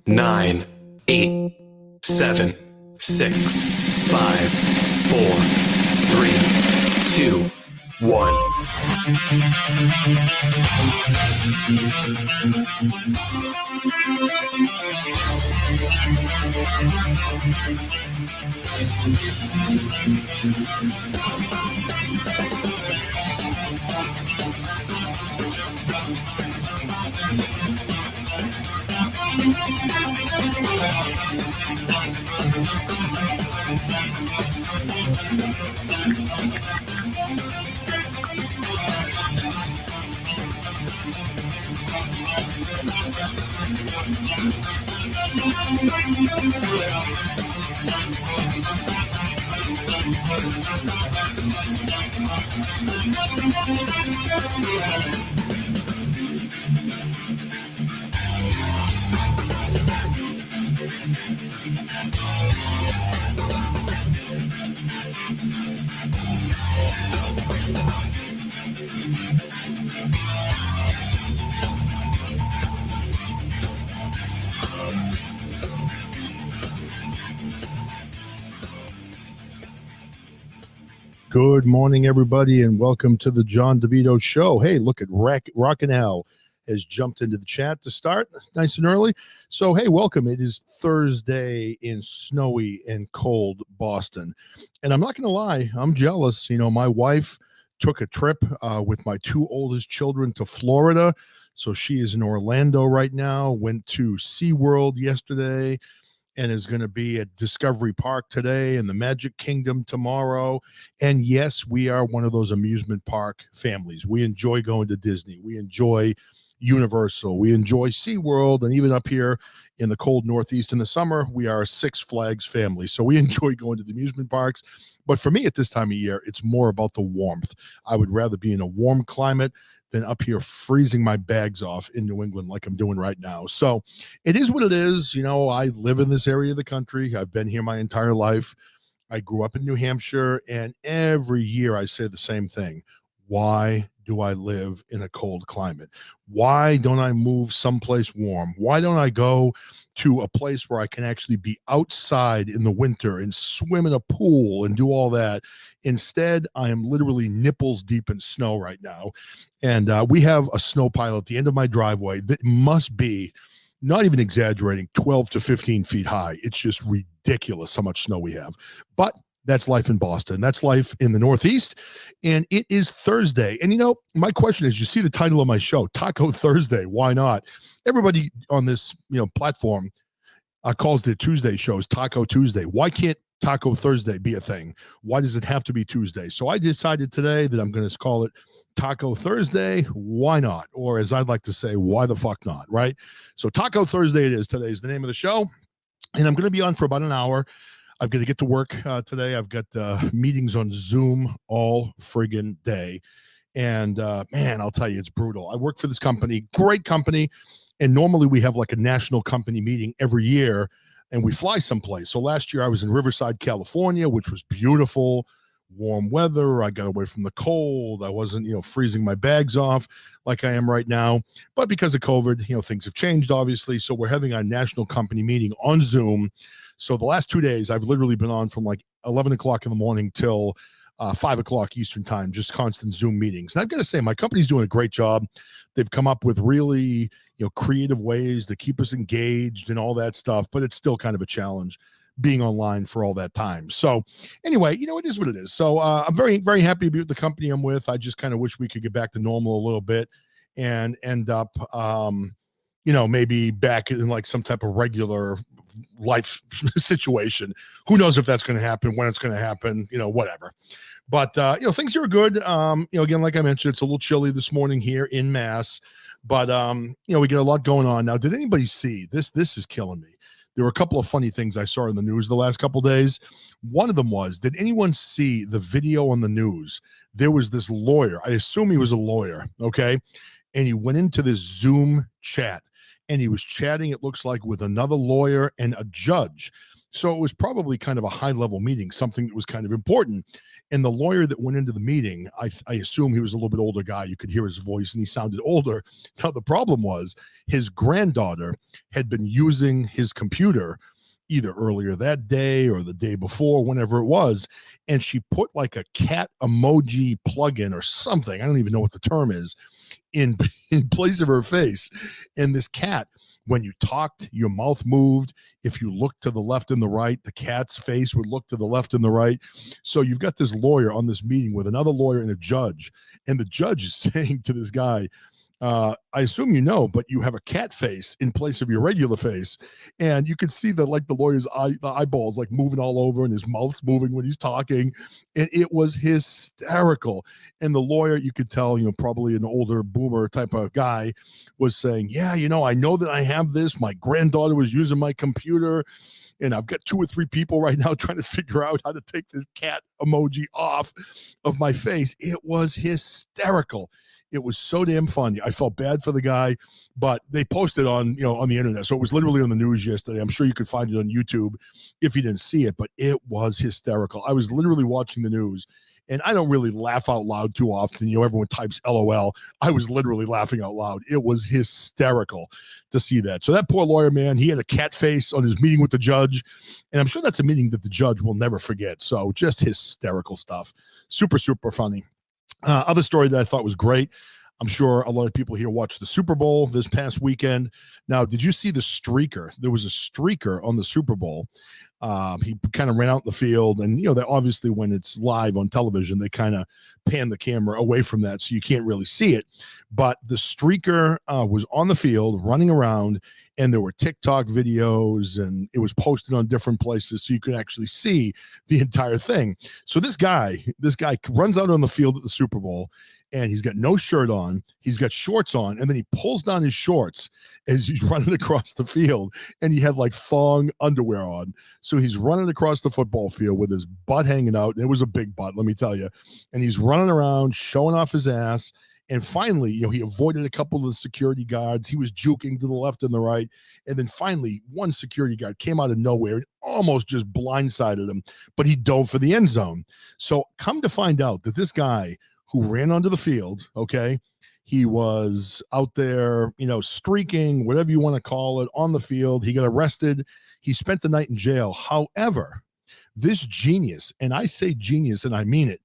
9, 8, 7, 6, 5, 4, 3, 2, 1. Good morning, everybody, and welcome to the John DeVito Show. Hey, look at Rockin' Al has jumped into the chat to start nice and early. So, hey, welcome. It is Thursday in snowy and cold Boston. And I'm not going to lie, I'm jealous. You know, my wife took a trip with my two oldest children to Florida. So she is in Orlando right now, went to SeaWorld yesterday, and is going to be at Discovery Park today and the Magic Kingdom tomorrow. And yes, we are one of those amusement park families. We enjoy going to Disney. We enjoy Universal. We enjoy SeaWorld. And even up here in the cold Northeast in the summer, we are a Six Flags family. So we enjoy going to the amusement parks. But for me at this time of year, it's more about the warmth. I would rather be in a warm climate than up here freezing my bags off in New England like I'm doing right now. So it is what it is. You know, I live in this area of the country. I've been here my entire life. I grew up in New Hampshire, and every year I say the same thing. Why do I live in a cold climate? Why don't I move someplace warm? Why don't I go to a place where I can actually be outside in the winter and swim in a pool and do all that? Instead, I am literally nipples deep in snow right now. And we have a snow pile at the end of my driveway that must be, not even exaggerating, 12 to 15 feet high. It's just ridiculous how much snow we have. But that's life in Boston. That's life in the Northeast. And it is Thursday. And, you know, my question is, you see the title of my show, Taco Thursday. Why not? Everybody on this, platform calls their Tuesday shows Taco Tuesday. Why can't Taco Thursday be a thing? Why does it have to be Tuesday? So I decided today that I'm going to call it Taco Thursday. Why not? Or as I'd like to say, why the fuck not, right? So Taco Thursday it is. Today is the name of the show. And I'm going to be on for about an hour. I've got to get to work today. I've got meetings on Zoom all friggin' day. And, man, I'll tell you, it's brutal. I work for this company, great company, and normally we have like a national company meeting every year, and we fly someplace. So last year I was in Riverside, California, which was beautiful, warm weather. I got away from the cold. I wasn't, freezing my bags off like I am right now. But because of COVID, things have changed, obviously. So we're having a national company meeting on Zoom. So the last 2 days, I've literally been on from like 11 o'clock in the morning till 5 o'clock Eastern time, just constant Zoom meetings. And I've got to say, my company's doing a great job. They've come up with really, creative ways to keep us engaged and all that stuff, but it's still kind of a challenge being online for all that time. So anyway, it is what it is. So I'm very, very happy to be with the company I'm with. I just kind of wish we could get back to normal a little bit and end up, maybe back in like some type of regular life situation. Who knows if that's going to happen, when it's going to happen, whatever. But, things are good. Again, like I mentioned, it's a little chilly this morning here in Mass, but, we get a lot going on. Now, did anybody see this? This is killing me. There were a couple of funny things I saw in the news the last couple of days. One of them was, did anyone see the video on the news? There was this lawyer. I assume he was a lawyer. Okay. And he went into this Zoom chat and he was chatting, it looks like, with another lawyer and a judge. So it was probably kind of a high level meeting, something that was kind of important. And the lawyer that went into the meeting, I assume he was a little bit older guy. You could hear his voice and he sounded older. Now, the problem was his granddaughter had been using his computer either earlier that day or the day before, whenever it was, and she put like a cat emoji plugin or something. I don't even know what the term is in place of her face. And this cat, when you talked, your mouth moved. If you looked to the left and the right, the cat's face would look to the left and the right. So you've got this lawyer on this meeting with another lawyer and a judge, and the judge is saying to this guy, I assume you know, but you have a cat face in place of your regular face, and you can see the lawyer's the eyeballs like moving all over, and his mouth's moving when he's talking, and it was hysterical. And the lawyer, you could tell, probably an older boomer type of guy, was saying, "Yeah, I know that I have this. My granddaughter was using my computer." And I've got 2 or 3 people right now trying to figure out how to take this cat emoji off of my face. It was hysterical. It was so damn funny. I felt bad for the guy, but they posted on the internet. So it was literally on the news yesterday. I'm sure you could find it on YouTube if you didn't see it, but it was hysterical. I was literally watching the news, and I don't really laugh out loud too often. Everyone types LOL. I was literally laughing out loud. It was hysterical to see that. So that poor lawyer, man, he had a cat face on his meeting with the judge, and I'm sure that's a meeting that the judge will never forget. So just hysterical stuff. Super, super funny. Other story that I thought was great. I'm sure a lot of people here watched the Super Bowl this past weekend. Now, did you see the streaker? There was a streaker on the Super Bowl. He kind of ran out in the field, and that obviously when it's live on television, they kind of pan the camera away from that, so you can't really see it. But the streaker was on the field running around, and there were TikTok videos, and it was posted on different places, so you could actually see the entire thing. So this guy runs out on the field at the Super Bowl, and he's got no shirt on, he's got shorts on, and then he pulls down his shorts as he's running across the field, and he had like thong underwear on. So he's running across the football field with his butt hanging out, and it was a big butt, let me tell you. And he's running around, showing off his ass. And finally, he avoided a couple of the security guards. He was juking to the left and the right. And then finally, one security guard came out of nowhere and almost just blindsided him, but he dove for the end zone. So come to find out that this guy who ran onto the field, okay, he was out there, streaking, whatever you want to call it, on the field. He got arrested. He spent the night in jail. However, this genius, and I say genius and I mean it,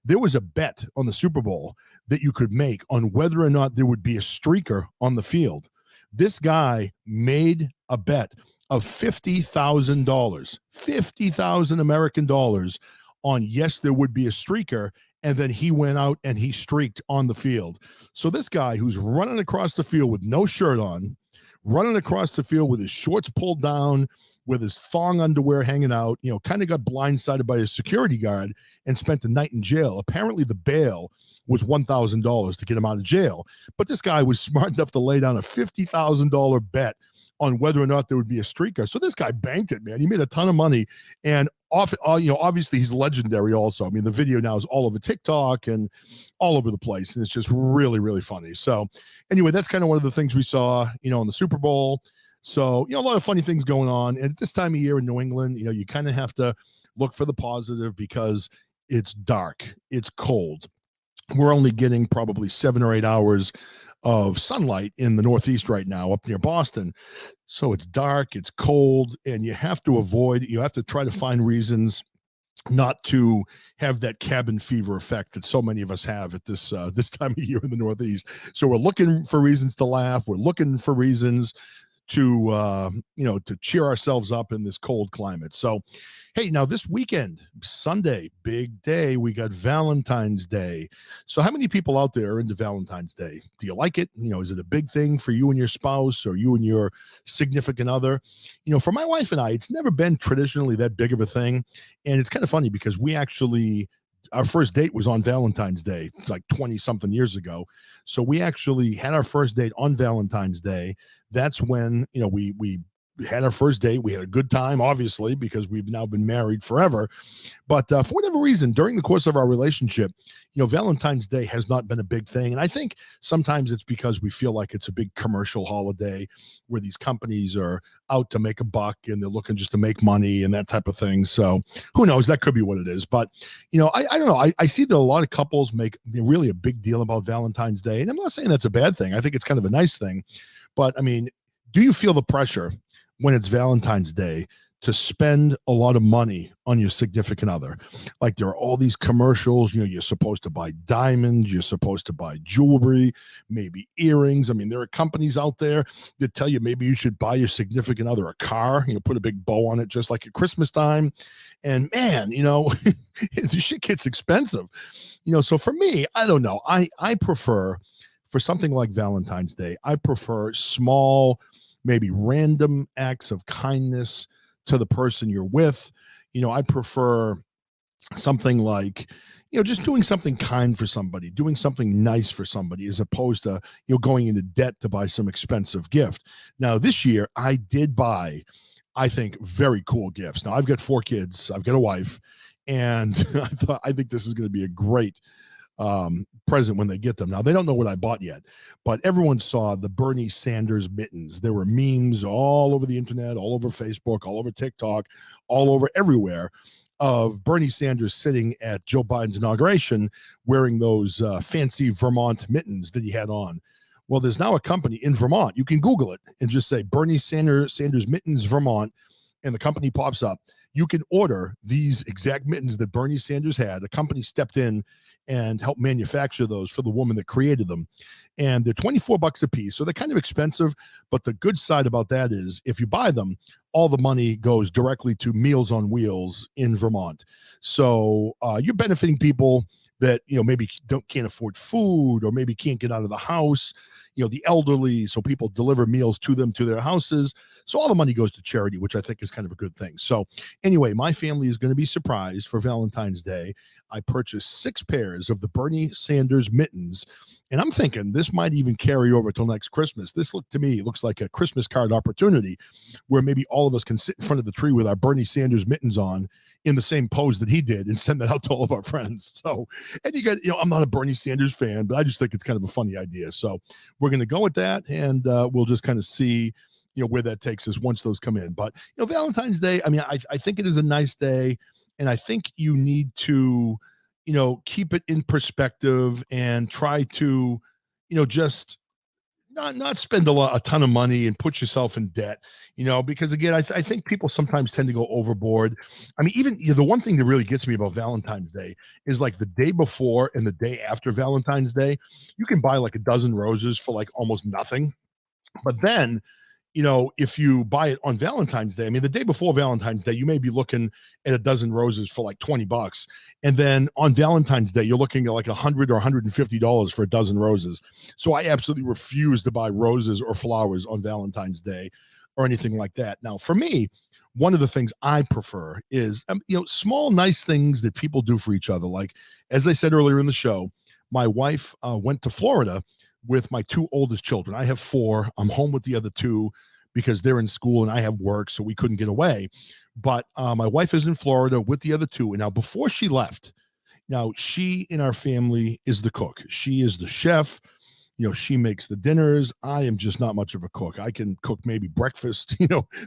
there was a bet on the Super Bowl that you could make on whether or not there would be a streaker on the field. This guy made a bet of $50,000, 50,000 American dollars on yes, there would be a streaker. And then he went out and he streaked on the field. So this guy who's running across the field with no shirt on, running across the field with his shorts pulled down, with his thong underwear hanging out, kind of got blindsided by a security guard and spent the night in jail. Apparently the bail was $1,000 to get him out of jail. But this guy was smart enough to lay down a $50,000 bet on whether or not there would be a streaker. So this guy banked it, man. He made a ton of money. And obviously he's legendary also. I mean, the video now is all over TikTok and all over the place. And it's just really, really funny. So anyway, that's kind of one of the things we saw, in the Super Bowl. So, a lot of funny things going on. And at this time of year in New England, you kind of have to look for the positive because it's dark, it's cold. We're only getting probably 7 or 8 hours of sunlight in the Northeast right now up near Boston. So it's dark, it's cold, and you have to try to find reasons not to have that cabin fever effect that so many of us have at this time of year in the Northeast. So we're looking for reasons to laugh. We're looking for reasons to cheer ourselves up in this cold climate. So, hey, now this weekend, Sunday, big day, we got Valentine's Day. So how many people out there are into Valentine's Day? Do you like it? Is it a big thing for you and your spouse or you and your significant other? For my wife and I, it's never been traditionally that big of a thing. And it's kind of funny because our first date was on Valentine's Day, like 20 something years ago. So we actually had our first date on Valentine's Day. That's when, we had our first date. We had a good time, obviously, because we've now been married forever. But for whatever reason, during the course of our relationship, Valentine's Day has not been a big thing. And I think sometimes it's because we feel like it's a big commercial holiday where these companies are out to make a buck and they're looking just to make money and that type of thing. So who knows? That could be what it is. But, I don't know. I see that a lot of couples make really a big deal about Valentine's Day. And I'm not saying that's a bad thing. I think it's kind of a nice thing. But, I mean, do you feel the pressure when it's Valentine's Day to spend a lot of money on your significant other? Like there are all these commercials, you're supposed to buy diamonds, you're supposed to buy jewelry, maybe earrings. I mean, there are companies out there that tell you maybe you should buy your significant other a car, put a big bow on it just like at Christmas time. And man, the shit gets expensive. So for me, I don't know. I prefer, for something like Valentine's Day, I prefer small, maybe random acts of kindness to the person you're with. I prefer something like, just doing something kind for somebody, doing something nice for somebody, as opposed to, going into debt to buy some expensive gift. Now, this year, I did buy, I think, very cool gifts. Now, I've got 4 kids. I've got a wife. And I think this is going to be a great present when they get them. Now, they don't know what I bought yet, but everyone saw the Bernie Sanders mittens. There were memes all over the internet, all over Facebook, all over TikTok, all over everywhere of Bernie Sanders sitting at Joe Biden's inauguration wearing those fancy Vermont mittens that he had on. Well, there's now a company in Vermont. You can Google it and just say Bernie Sanders mittens Vermont, and the company pops up. You can order these exact mittens that Bernie Sanders had. A company stepped in and helped manufacture those for the woman that created them. And they're $24 a piece. So they're kind of expensive. But the good side about that is if you buy them, all the money goes directly to Meals on Wheels in Vermont. So you're benefiting people that, maybe can't afford food or maybe can't get out of the house, the elderly. So people deliver meals to them, to their houses. So all the money goes to charity, which I think is kind of a good thing. So anyway, my family is going to be surprised for Valentine's Day. I purchased 6 pairs of the Bernie Sanders mittens, and I'm thinking this might even carry over till next Christmas. This looks like a Christmas card opportunity where maybe all of us can sit in front of the tree with our Bernie Sanders mittens on in the same pose that he did and send that out to all of our friends. So, and you got, I'm not a Bernie Sanders fan, but I just think it's kind of a funny idea. So we're going to go with that, and we'll just kind of see, where that takes us once those come in. But, Valentine's Day, I mean, I think it is a nice day, and I think you need to, keep it in perspective and try to, just not spend a ton of money and put yourself in debt, because again, I think people sometimes tend to go overboard. I mean, even the one thing that really gets me about Valentine's Day is like the day before and the day after Valentine's Day, you can buy like a dozen roses for like almost nothing. But then, if you buy it on Valentine's Day, I mean, the day before Valentine's Day, you may be looking at a dozen roses for like $20. And then on Valentine's Day, you're looking at like $100 or $150 for a dozen roses. So I absolutely refuse to buy roses or flowers on Valentine's Day or anything like that. Now, for me, one of the things I prefer is, small, nice things that people do for each other. Like, as I said earlier in the show, my wife went to Florida with my 2 oldest children. I have 4. I'm home with the other 2 because they're in school and I have work, so we couldn't get away. But my wife is in Florida with the other 2. And now before she left, she in our family is the cook. She is the chef. She makes the dinners. I am just not much of a cook. I can cook maybe breakfast.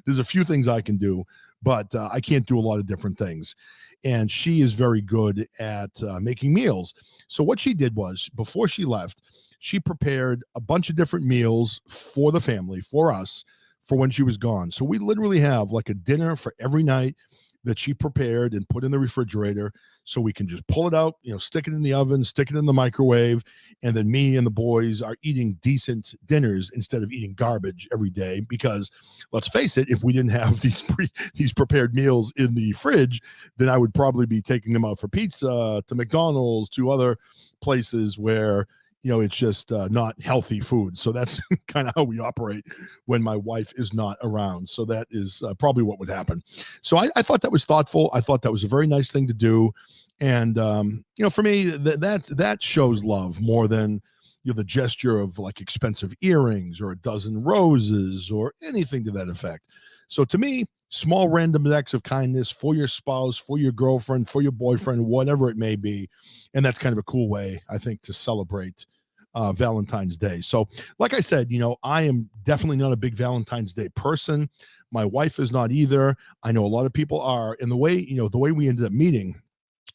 There's a few things I can do, but I can't do a lot of different things. And she is very good at making meals. So what she did was, before she left, she prepared a bunch of different meals for the family, for us, for when she was gone. So we literally have like a dinner for every night that she prepared and put in the refrigerator, so we can just pull it out, stick it in the oven, stick it in the microwave, and then me and the boys are eating decent dinners instead of eating garbage every day. Because let's face it, if we didn't have these prepared meals in the fridge, then I would probably be taking them out for pizza, to McDonald's, to other places where it's just not healthy food. So that's kind of how we operate when my wife is not around. So that is probably what would happen. So I thought that was thoughtful. I thought that was a very nice thing to do. And, for me, that shows love more than, the gesture of like expensive earrings or a dozen roses or anything to that effect. So to me, small random acts of kindness for your spouse, for your girlfriend, for your boyfriend, whatever it may be. And that's kind of a cool way, I think, to celebrate Valentine's Day. So like I said, I am definitely not a big Valentine's Day person. My wife is not either. I know a lot of people are. And the way we ended up meeting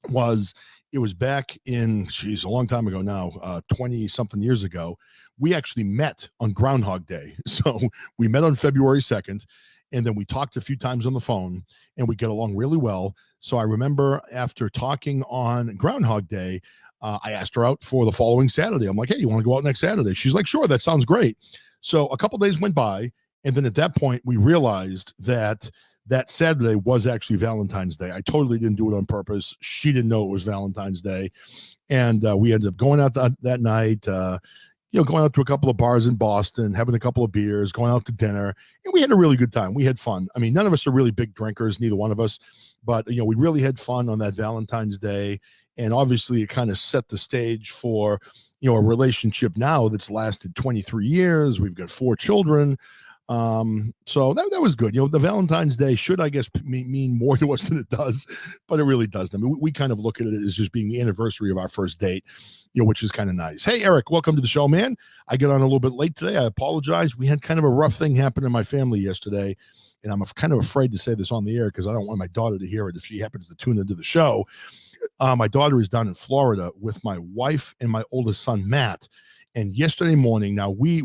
was, it was back in, a long time ago now, 20 something years ago. We actually met on Groundhog Day. So we met on February 2nd, and then we talked a few times on the phone, and we get along really well. So I remember after talking on Groundhog Day, I asked her out for the following Saturday. I'm like, hey, you want to go out next Saturday? She's like, sure, that sounds great. So a couple days went by, and then at that point, we realized that Saturday was actually Valentine's Day. I totally didn't do it on purpose. She didn't know it was Valentine's Day. And we ended up going out that night, going out to a couple of bars in Boston, having a couple of beers, going out to dinner. And we had a really good time. We had fun. I mean, none of us are really big drinkers, neither one of us. But, we really had fun on that Valentine's Day. And obviously, it kind of set the stage for, a relationship now that's lasted 23 years. We've got 4 children. So that was good. The Valentine's Day should, I guess, mean more to us than it does, but it really doesn't. I mean, we kind of look at it as just being the anniversary of our first date, which is kind of nice. Hey, Eric, welcome to the show, man. I got on a little bit late today. I apologize. We had kind of a rough thing happen in my family yesterday, and I'm kind of afraid to say this on the air because I don't want my daughter to hear it if she happens to tune into the show. My daughter is down in Florida with my wife and my oldest son, Matt. And yesterday morning, now we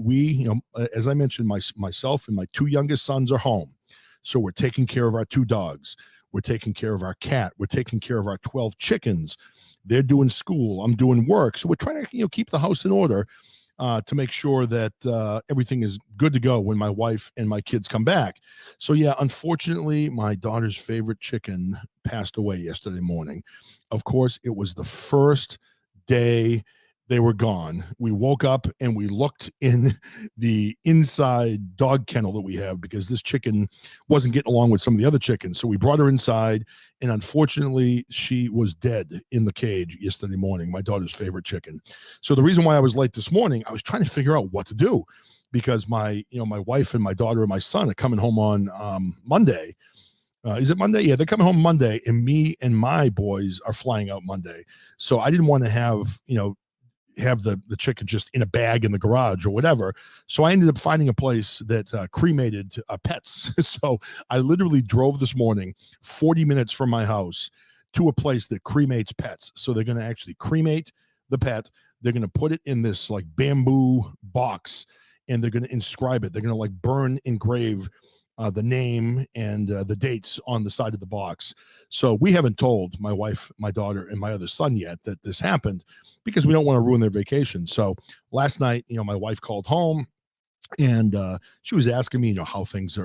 as I mentioned, myself and my 2 youngest sons are home. So we're taking care of our 2 dogs. We're taking care of our cat. We're taking care of our 12 chickens. They're doing school. I'm doing work. So we're trying to, keep the house in order to make sure that everything is good to go when my wife and my kids come back. So yeah, unfortunately, my daughter's favorite chicken passed away yesterday morning. Of course, it was the first day they were gone. We woke up and we looked in the inside dog kennel that we have because this chicken wasn't getting along with some of the other chickens. So we brought her inside, and unfortunately, she was dead in the cage yesterday morning, my daughter's favorite chicken. So the reason why I was late this morning, I was trying to figure out what to do because my wife and my daughter and my son are coming home on Monday. Is it Monday? Yeah, they're coming home Monday, and me and my boys are flying out Monday. So I didn't want to have the chicken just in a bag in the garage or whatever. So I ended up finding a place that cremated pets. So I literally drove this morning 40 minutes from my house to a place that cremates pets. So they're going to actually cremate the pet. They're going to put it in this like bamboo box, and they're going to inscribe it. They're going to engrave the name and the dates on the side of the box. So we haven't told my wife, my daughter, and my other son yet that this happened because we don't want to ruin their vacation. So last night, my wife called home and she was asking me, how are things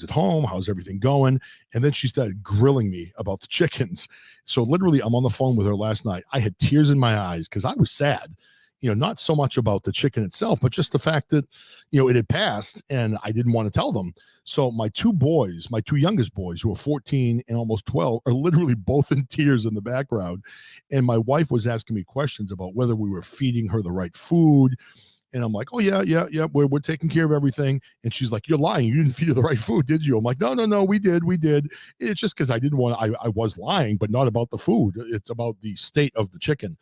at home? How's everything going? And then she started grilling me about the chickens. So literally I'm on the phone with her last night. I had tears in my eyes because I was sad. Not so much about the chicken itself, but just the fact that, it had passed and I didn't want to tell them. So my 2 youngest boys who are 14 and almost 12 are literally both in tears in the background. And my wife was asking me questions about whether we were feeding her the right food. And I'm like, oh yeah. We're taking care of everything. And she's like, you're lying. You didn't feed her the right food, did you? I'm like, no, we did. It's just because I didn't want to, I was lying, but not about the food. It's about the state of the chicken.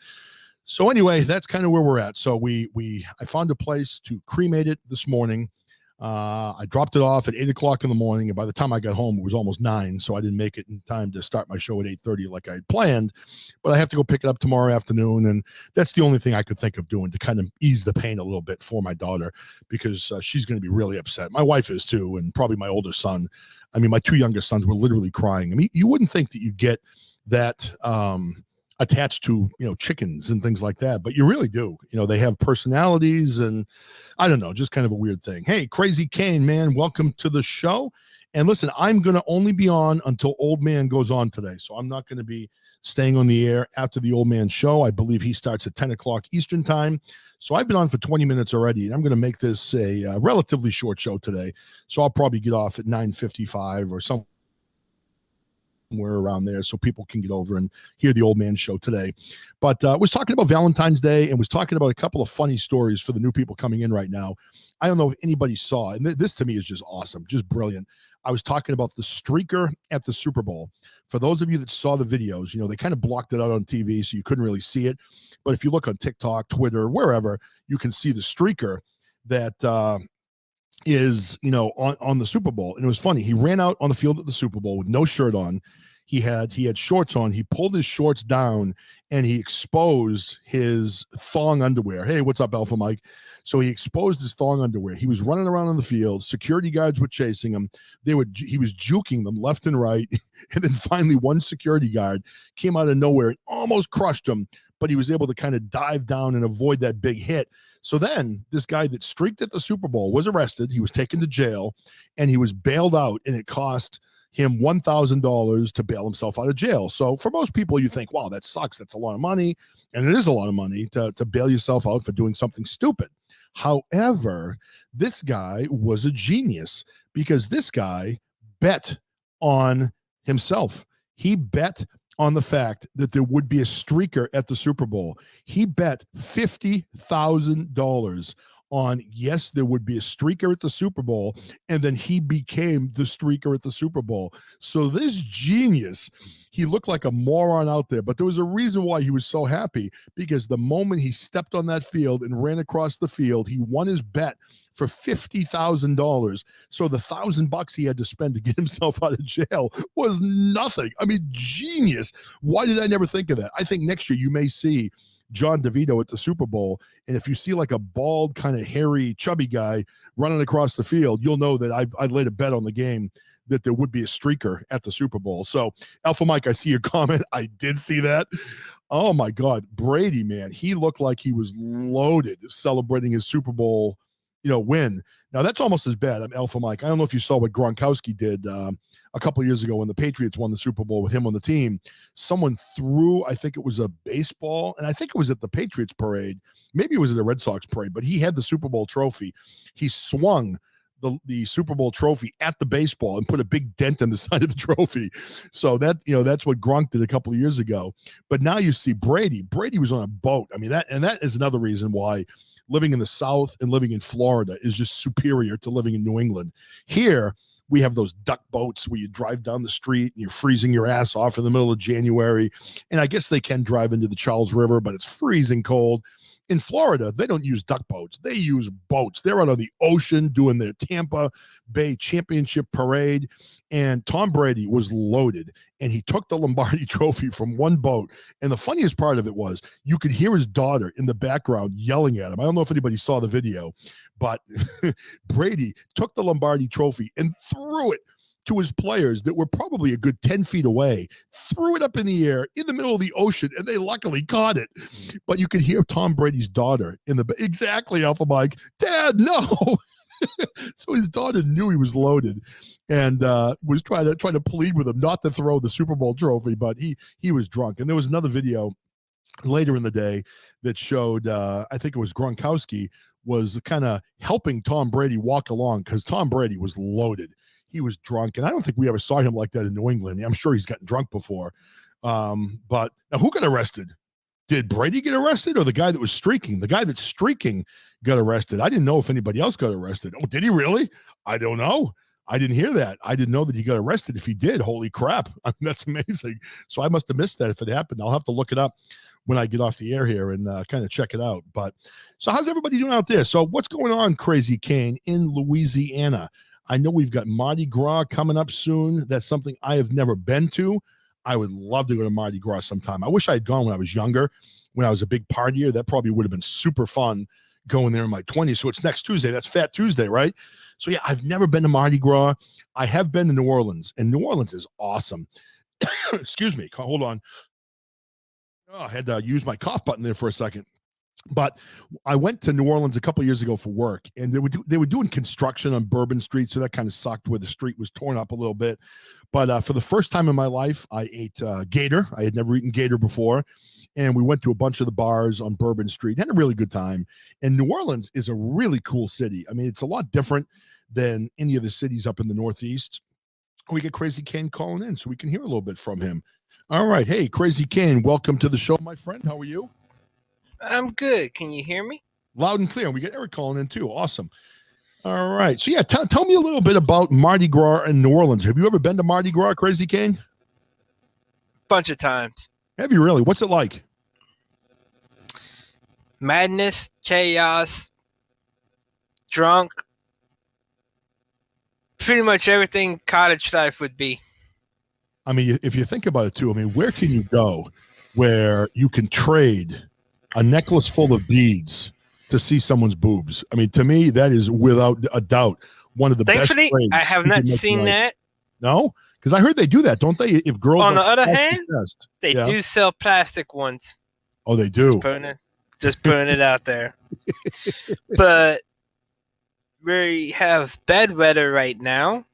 So anyway, that's kind of where we're at. So I found a place to cremate it this morning. I dropped it off at 8:00 in the morning, and by the time I got home, it was almost 9. So I didn't make it in time to start my show at 8:30 like I had planned. But I have to go pick it up tomorrow afternoon, and that's the only thing I could think of doing to kind of ease the pain a little bit for my daughter because she's going to be really upset. My wife is too, and probably my older son. I mean, my 2 youngest sons were literally crying. I mean, you wouldn't think that you'd get that. Attached to chickens and things like that, but you really do. They have personalities, and I don't know, just kind of a weird thing. Hey, Crazy Kane, man, welcome to the show. And listen, I'm going to only be on until Old Man goes on today, so I'm not going to be staying on the air after the Old Man show. I believe he starts at 10:00 Eastern time. So I've been on for 20 minutes already, and I'm going to make this a relatively short show today. So I'll probably get off at 9:55 or something somewhere around there so people can get over and hear the old man show today. But was talking about Valentine's Day and was talking about a couple of funny stories for the new people coming in right now. I don't know if anybody saw, and this to me is just awesome, just brilliant. I was talking about the streaker at the Super Bowl. For those of you that saw the videos, they kind of blocked it out on TV, so you couldn't really see it. But if you look on TikTok, Twitter, wherever, you can see the streaker that is on the Super Bowl. And it was funny. He ran out on the field at the Super Bowl with no shirt on. He had shorts on. He pulled his shorts down and he exposed his thong underwear. Hey, what's up, Alpha Mike? So he exposed his thong underwear. He was running around on the field. Security guards were chasing him. He was juking them left and right. And then finally one security guard came out of nowhere and almost crushed him, but he was able to kind of dive down and avoid that big hit. So then this guy that streaked at the Super Bowl was arrested. He was taken to jail and he was bailed out, and it cost him $1,000 to bail himself out of jail. So for most people, you think, wow, that sucks. That's a lot of money. And it is a lot of money to bail yourself out for doing something stupid. However, this guy was a genius because this guy bet on himself. He bet on the fact that there would be a streaker at the Super Bowl. He bet $50,000 on, yes, there would be a streaker at the Super Bowl, and then he became the streaker at the Super Bowl. So this genius, he looked like a moron out there, but there was a reason why he was so happy, because the moment he stepped on that field and ran across the field, he won his bet for $50,000. So the $1,000 he had to spend to get himself out of jail was nothing. I mean, genius. Why did I never think of that? I think next year you may see John DeVito at the Super Bowl, and if you see like a bald, kind of hairy, chubby guy running across the field, you'll know that I laid a bet on the game that there would be a streaker at the Super Bowl. So, Alpha Mike, I see your comment. I did see that. Oh my God, Brady, man, he looked like he was loaded celebrating his Super Bowl win. Now that's almost as bad. I'm Alpha Mike. I don't know if you saw what Gronkowski did a couple of years ago when the Patriots won the Super Bowl with him on the team. Someone threw, I think it was a baseball, and I think it was at the Patriots parade. Maybe it was at the Red Sox parade, but he had the Super Bowl trophy. He swung the Super Bowl trophy at the baseball and put a big dent in the side of the trophy. So that, that's what Gronk did a couple of years ago. But now you see Brady. Brady was on a boat. I mean, that is another reason why living in the South and living in Florida is just superior to living in New England. Here, we have those duck boats where you drive down the street and you're freezing your ass off in the middle of January. And I guess they can drive into the Charles River, but it's freezing cold. In Florida, they don't use duck boats. They use boats. They're out on the ocean doing their Tampa Bay Championship parade. And Tom Brady was loaded, and he took the Lombardi trophy from one boat. And the funniest part of it was you could hear his daughter in the background yelling at him. I don't know if anybody saw the video, but Brady took the Lombardi trophy and threw it to his players that were probably a good 10 feet away, threw it up in the air in the middle of the ocean, and they luckily caught it. But you could hear Tom Brady's daughter in the exactly, Alpha Mike, Dad, no. So his daughter knew he was loaded and was trying to plead with him not to throw the Super Bowl trophy, but he was drunk. And there was another video later in the day that showed, I think it was Gronkowski was kind of helping Tom Brady walk along because Tom Brady was loaded. He was drunk, and I don't think we ever saw him like that in New England. I'm sure he's gotten drunk before. But now who got arrested? Did Brady get arrested or the guy that was streaking? The guy that's streaking got arrested. I didn't know if anybody else got arrested. Oh, did he really? I don't know. I didn't hear that. I didn't know that he got arrested. If he did, holy crap. I mean, that's amazing. So I must have missed that if it happened. I'll have to look it up when I get off the air here and kind of check it out. But so how's everybody doing out there? So what's going on, Crazy Kane, in Louisiana? I know we've got Mardi Gras coming up soon. That's something I have never been to. I would love to go to Mardi Gras sometime. I wish I had gone when I was younger, when I was a big partier. That probably would have been super fun going there in my 20s. So it's next Tuesday. That's Fat Tuesday, right? So yeah, I've never been to Mardi Gras. I have been to New Orleans, and New Orleans is awesome. Excuse me. Hold on. Oh, I had to use my cough button there for a second. But I went to New Orleans a couple of years ago for work, and they were doing construction on Bourbon Street, so that kind of sucked where the street was torn up a little bit. But for the first time in my life, I ate gator. I had never eaten gator before, and we went to a bunch of the bars on Bourbon Street. Had a really good time. And New Orleans is a really cool city. I mean, it's a lot different than any of the cities up in the Northeast. We get Crazy Kane calling in so we can hear a little bit from him. All right. Hey, Crazy Kane, welcome to the show, my friend. How are you? I'm good. Can you hear me? Loud and clear. And we get Eric calling in too. Awesome. All right. So, yeah, tell me a little bit about Mardi Gras in New Orleans. Have you ever been to Mardi Gras, Crazy Kane? Bunch of times. Have you really? What's it like? Madness, chaos, drunk. Pretty much everything cottage life would be. I mean, if you think about it too, I mean, where can you go where you can trade a necklace full of beads to see someone's boobs? I mean, to me, that is without a doubt one of the Thankfully, best trades. I have you not can make seen in life. that. No? Because I heard they do that, don't they? If girls On the are other fast hand, possessed. they Yeah. do sell plastic ones. Oh, they do. Just putting it out there. But we have bad weather right now.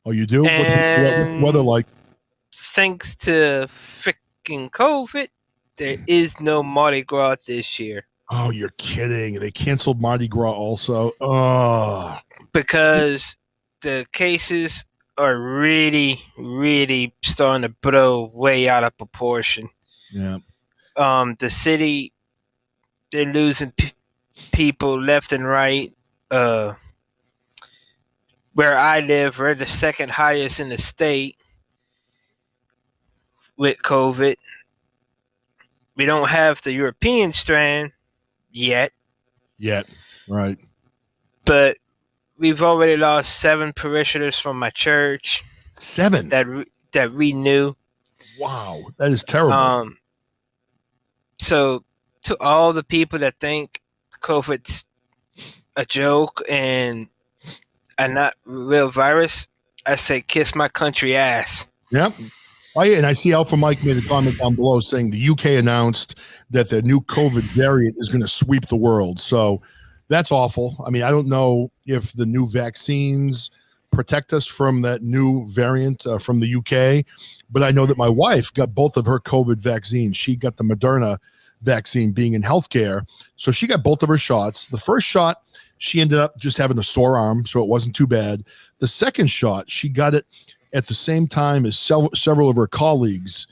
Oh, you do? What's the And weather like? thanks to freaking COVID, there is no Mardi Gras this year. Oh, you're kidding. They canceled Mardi Gras also. Oh. Because the cases are really, really starting to blow way out of proportion. Yeah. The city, they're losing people left and right. Where I live, we're the second highest in the state with COVID. We don't have the European strand yet. Right. But we've already lost 7 parishioners from my church. 7? That we knew. Wow. That is terrible. So to all the people that think COVID's a joke and a not real virus, I say kiss my country ass. Yep. Oh, yeah, and I see Alpha Mike made a comment down below saying the UK announced that the new COVID variant is going to sweep the world. So that's awful. I mean, I don't know if the new vaccines protect us from that new variant from the UK, but I know that my wife got both of her COVID vaccines. She got the Moderna vaccine, being in healthcare. So she got both of her shots. The first shot, she ended up just having a sore arm, so it wasn't too bad. The second shot, she got it at the same time as several of her colleagues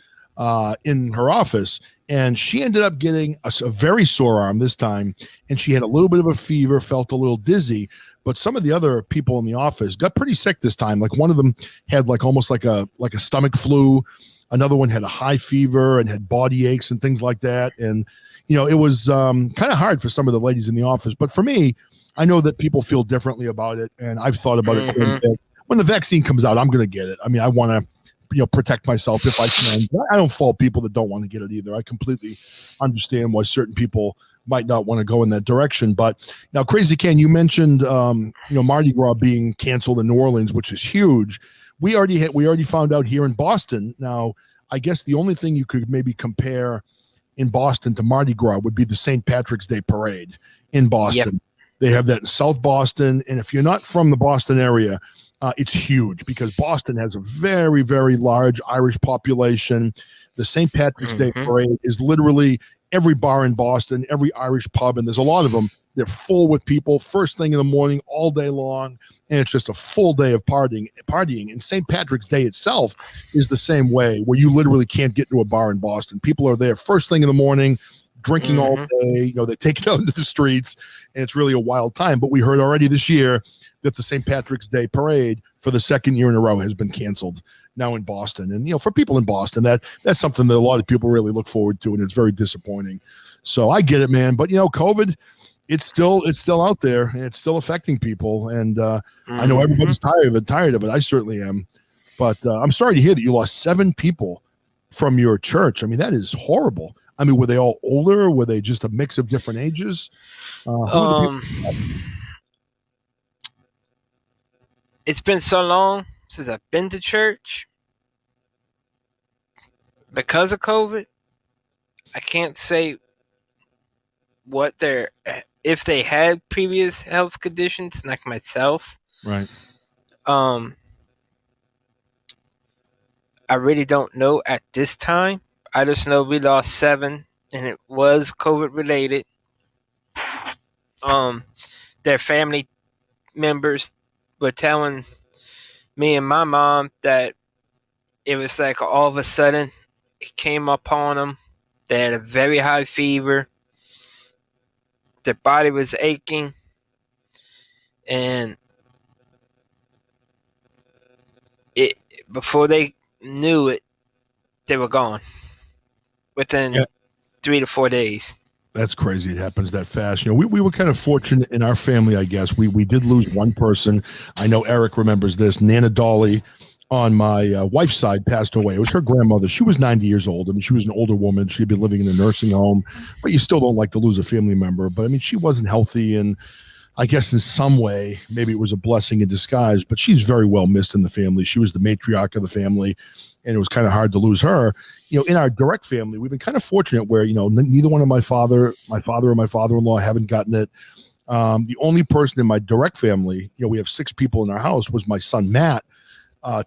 in her office, and she ended up getting a very sore arm this time, and she had a little bit of a fever, felt a little dizzy, but some of the other people in the office got pretty sick this time. Like one of them had almost like a stomach flu. Another one had a high fever and had body aches and things like that. And, it was kind of hard for some of the ladies in the office. But for me, I know that people feel differently about it, and I've thought about it quite a bit. When the vaccine comes out, I'm going to get it. I mean, I want to, protect myself if I can. I don't fault people that don't want to get it either. I completely understand why certain people might not want to go in that direction. But now, Crazy Ken, you mentioned, Mardi Gras being canceled in New Orleans, which is huge. We already found out here in Boston. Now, I guess the only thing you could maybe compare in Boston to Mardi Gras would be the St. Patrick's Day parade in Boston. Yep. They have that in South Boston. And if you're not from the Boston area, it's huge because Boston has a very, very large Irish population. The St. Patrick's Day parade is literally every bar in Boston, every Irish pub, and there's a lot of them. They're full with people first thing in the morning, all day long, and it's just a full day of partying. And St. Patrick's Day itself is the same way, where you literally can't get to a bar in Boston. People are there first thing in the morning, drinking all day. They take it out into the streets, and it's really a wild time. But we heard already this year that the St. Patrick's Day parade for the second year in a row has been canceled now in Boston. And, for people in Boston, that's something that a lot of people really look forward to, and it's very disappointing. So I get it, man. But, COVID, it's still out there, and it's still affecting people. And I know everybody's tired of it. I certainly am. But I'm sorry to hear that you lost 7 people from your church. I mean, that is horrible. I mean, were they all older? Were they just a mix of different ages? It's been so long since I've been to church. Because of COVID, I can't say if they had previous health conditions, like myself. Right. I really don't know at this time. I just know we lost 7, and it was COVID related. Their family members were telling me and my mom that it was like all of a sudden it came upon them. They had a very high fever. Their body was aching, and it before they knew it, they were gone within 3 to 4 days. That's crazy. It happens that fast. You know, we were kind of fortunate in our family, I guess. We did lose one person. I know Eric remembers this. Nana Dolly on my wife's side passed away. It was her grandmother. She was 90 years old. I mean, she was an older woman. She'd been living in a nursing home, but you still don't like to lose a family member. But I mean, she wasn't healthy, and I guess in some way, maybe it was a blessing in disguise, but she's very well missed in the family. She was the matriarch of the family, and it was kind of hard to lose her. You know, in our direct family, we've been kind of fortunate where, you know, neither one of my father or my father-in-law haven't gotten it. The only person in my direct family, you know, we have 6 people in our house, was my son, Matt,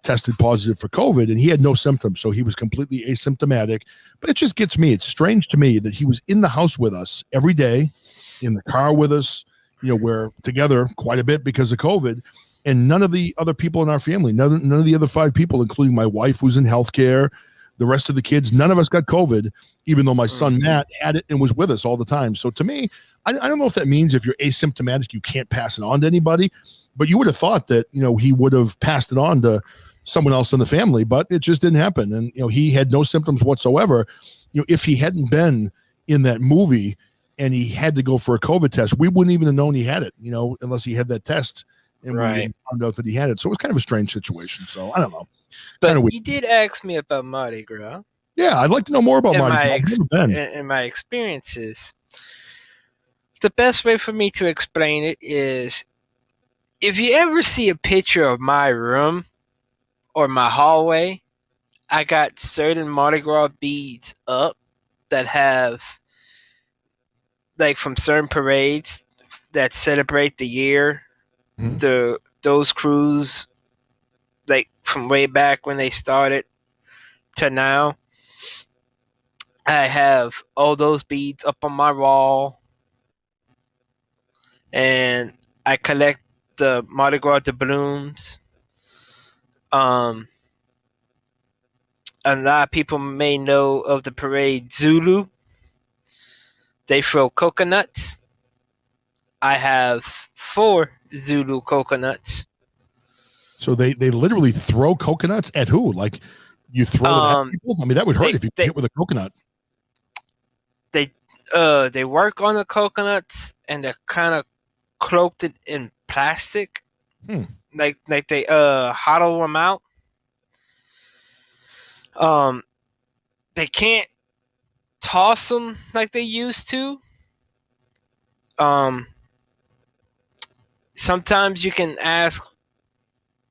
tested positive for COVID, and he had no symptoms. So he was completely asymptomatic, but it just gets me. It's strange to me that he was in the house with us every day, in the car with us. You know, we're together quite a bit because of COVID, and none of the other people in our family, none of the other 5 people, including my wife who's in healthcare, the rest of the kids, none of us got COVID, even though my son Matt had it and was with us all the time. So to me, I don't know if that means if you're asymptomatic, you can't pass it on to anybody, but you would have thought that, you know, he would have passed it on to someone else in the family, but it just didn't happen. And, you know, he had no symptoms whatsoever. You know, if he hadn't been in that movie and he had to go for a COVID test, we wouldn't even have known he had it, you know, unless he had that test and we found out that he had it. So it was kind of a strange situation. So I don't know. But you did ask me about Mardi Gras. Yeah, I'd like to know more about Mardi Gras. And my experiences. The best way for me to explain it is, if you ever see a picture of my room or my hallway, I got certain Mardi Gras beads up that have, like, from certain parades that celebrate the year, those crews, like from way back when they started to now. I have all those beads up on my wall, and I collect the Mardi Gras doubloons. A lot of people may know of the parade Zulu. They throw coconuts. I have 4 Zulu coconuts. So they literally throw coconuts at who? Like, you throw them at people? I mean, that would hurt if you get hit with a coconut. They work on the coconuts, and they're kind of cloaked it in plastic. Like they hollow them out. They can't toss them like they used to. Sometimes you can ask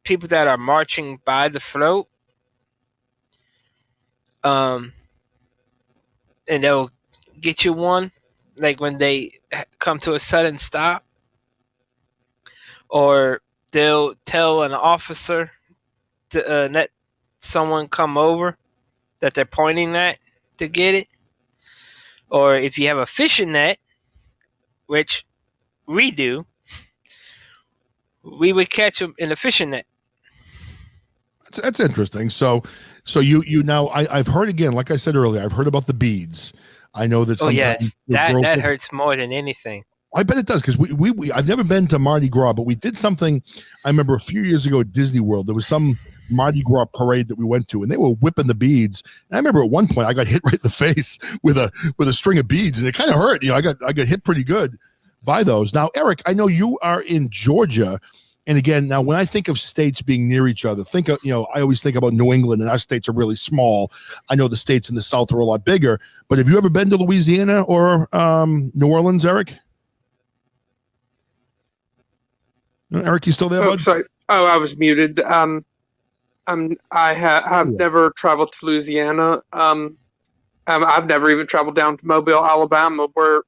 people that are marching by the float, and they'll get you one, like when they come to a sudden stop, or they'll tell an officer to let someone come over that they're pointing at to get it. Or if you have a fishing net, which we do, we would catch them in a fishing net. That's interesting. So you now, I've heard, again, like I said earlier, I've heard about the beads. I know that sometimes that hurts more than anything. I bet it does, because we I've never been to Mardi Gras, but we did something. I remember a few years ago at Disney World, there was some Mardi Gras parade that we went to, and they were whipping the beads. And I remember at one point I got hit right in the face with a string of beads, and it kind of hurt. You know, I got hit pretty good by those. Now, Eric, I know you are in Georgia. And again, now when I think of states being near each other, I always think about New England, and our states are really small. I know the states in the South are a lot bigger, but have you ever been to Louisiana or New Orleans, Eric? Eric, you still there, bud? Sorry. Oh, I was muted. I have never traveled to Louisiana. I've never even traveled down to Mobile, Alabama, where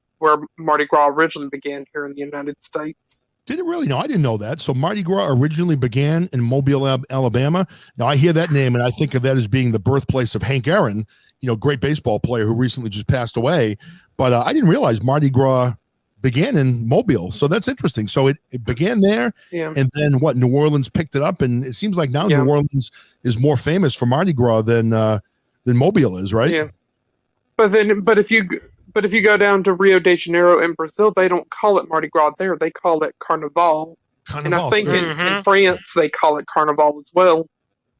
Mardi Gras originally began here in the United States. Did it really? No, I didn't know that. So Mardi Gras originally began in Mobile, Alabama. Now, I hear that name, and I think of that as being the birthplace of Hank Aaron, great baseball player who recently just passed away. But I didn't realize Mardi Gras began in Mobile. So that's interesting. So it began there, Yeah. and then New Orleans picked it up, and it seems like now Yeah. New Orleans is more famous for Mardi Gras than Mobile is, right? Yeah. But if you go down to Rio de Janeiro in Brazil, they don't call it Mardi Gras there. They call it Carnival. And I Carnival. think So in France they call it Carnival as well.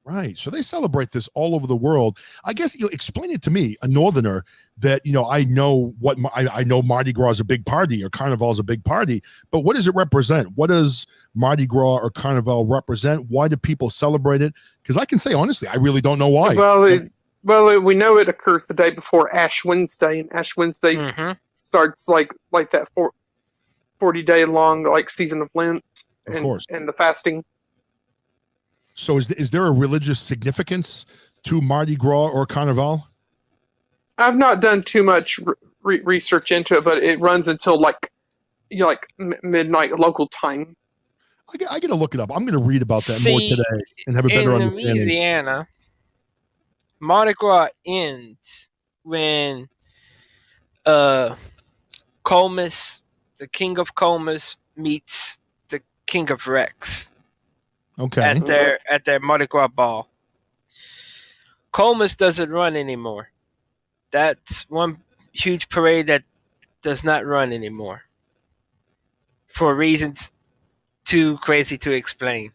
right. So they celebrate this all over the world. I guess you explain it to me, a northerner, that I know I know Mardi Gras is a big party or Carnival is a big party, but what does it represent? What does Mardi Gras or Carnival represent? Why do people celebrate it? Because I can say honestly, I really don't know why. Well, we know it occurs the day before Ash Wednesday, and Ash Wednesday starts like that 40-day long like season of Lent and the fasting. So is there a religious significance to Mardi Gras or Carnival? I've not done too much research into it, but it runs until midnight local time. I got to look it up. I'm going to read about that more today and have a better understanding. In Louisiana, Mardi Gras ends when Comus, the king of Comus, meets the king of Rex. Okay. At their Mardi Gras ball. Comus doesn't run anymore. That's one huge parade that does not run anymore. For reasons too crazy to explain.